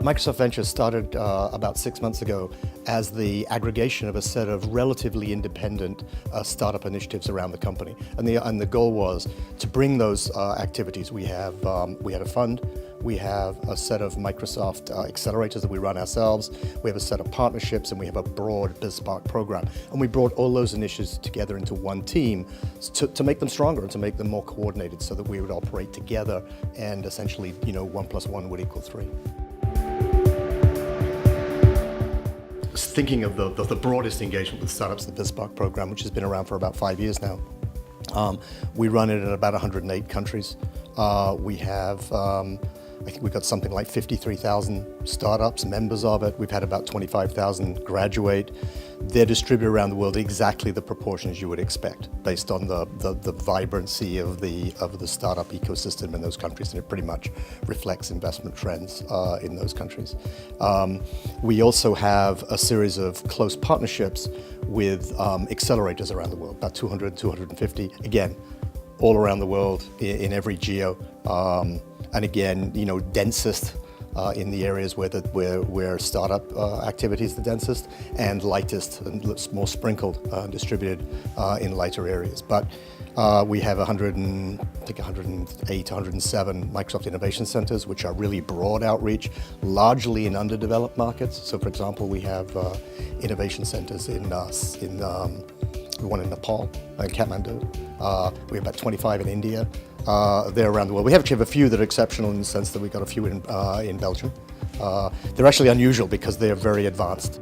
Microsoft Ventures started about 6 months ago as the aggregation of a set of relatively independent startup initiatives around the company. And the goal was to bring those activities. We had a fund, we have a set of Microsoft accelerators that we run ourselves, we have a set of partnerships, and we have a broad BizSpark program. And we brought all those initiatives together into one team to make them stronger and to make them more coordinated so that we would operate together and essentially, 1 + 1 would equal 3. Thinking of the broadest engagement with startups, the BizSpark program, which has been around for about 5 years now. We run it in about 108 countries. We have, I think we've got something like 53,000 startups, members of it. We've had about 25,000 graduate. They're distributed around the world exactly the proportions you would expect based on the vibrancy of the startup ecosystem in those countries, and it pretty much reflects investment trends in those countries. We also have a series of close partnerships with accelerators around the world, about 200, 250, again, all around the world in every geo. And again, densest in the areas where startup activity is the densest, and lightest and more sprinkled, distributed in lighter areas. But we have 108, 107 Microsoft Innovation Centers, which are really broad outreach, largely in underdeveloped markets. So, for example, we have innovation centers in one in Nepal, in Kathmandu. We have about 25 in India. They're around the world. We actually have a few that are exceptional in the sense that we've got a few in Belgium. They're actually unusual because they're very advanced.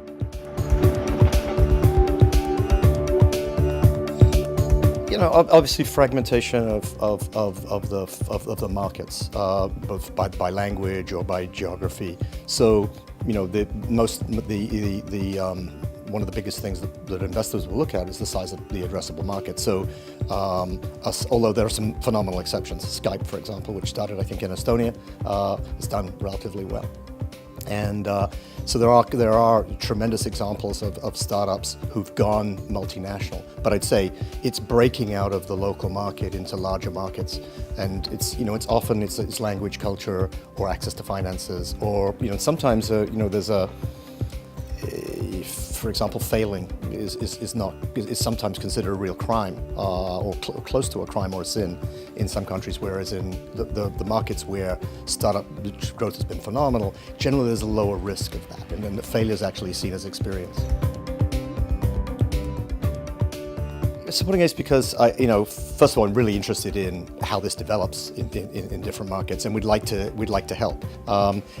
Obviously fragmentation of the markets, both by language or by geography. So, one of the biggest things that investors will look at is the size of the addressable market. So, although there are some phenomenal exceptions, Skype, for example, which started, I think, in Estonia, has done relatively well. And so there are tremendous examples of startups who've gone multinational. But I'd say it's breaking out of the local market into larger markets, and it's often it's language, culture, or access to finances, or sometimes there's a. For example, failing is sometimes considered a real crime, or close to a crime or a sin in some countries, whereas in the markets where startup growth has been phenomenal, generally there's a lower risk of that, and then the failure is actually seen as experience. Supporting ACE because first of all, I'm really interested in how this develops in different markets, and we'd like to help.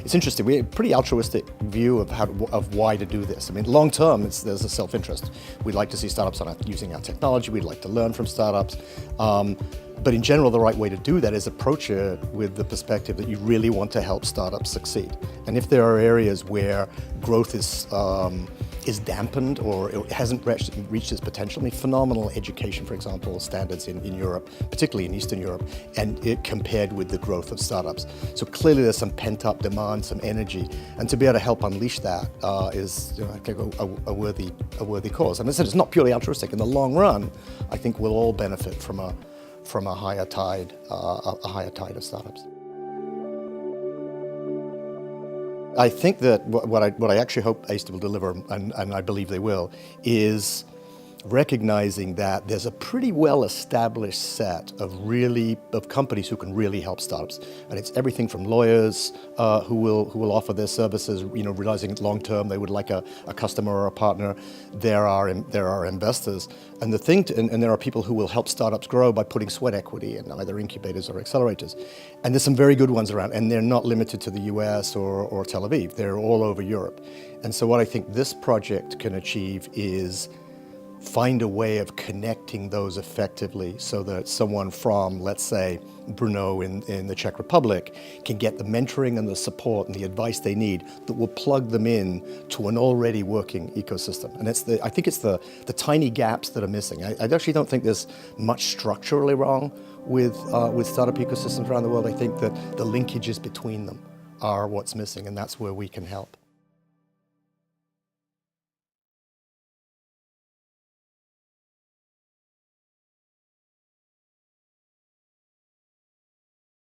It's interesting. We have a pretty altruistic view of why to do this. I mean, long term, there's a self-interest. We'd like to see startups using our technology. We'd like to learn from startups. But in general, the right way to do that is approach it with the perspective that you really want to help startups succeed. And if there are areas where growth is dampened or it hasn't reached its potential, I mean, phenomenal education, for example, standards in Europe, particularly in Eastern Europe, and it compared with the growth of startups. So clearly there's some pent-up demand, some energy, and to be able to help unleash that is I think a worthy cause. And as I said, it's not purely altruistic. In the long run, I think we'll all benefit from a higher tide of startups. I think that what I actually hope ACE will deliver, and I believe they will, is recognizing that there's a pretty well-established set of companies who can really help startups, and it's everything from lawyers who will offer their services, realizing long-term they would like a customer or a partner. There are investors, and and there are people who will help startups grow by putting sweat equity in either incubators or accelerators. And there's some very good ones around, and they're not limited to the US or Tel Aviv. They're all over Europe. And so what I think this project can achieve is find a way of connecting those effectively so that someone from, let's say, Brno in the Czech Republic can get the mentoring and the support and the advice they need that will plug them in to an already working ecosystem. And I think it's the tiny gaps that are missing. I actually don't think there's much structurally wrong with startup ecosystems around the world. I think that the linkages between them are what's missing, and that's where we can help.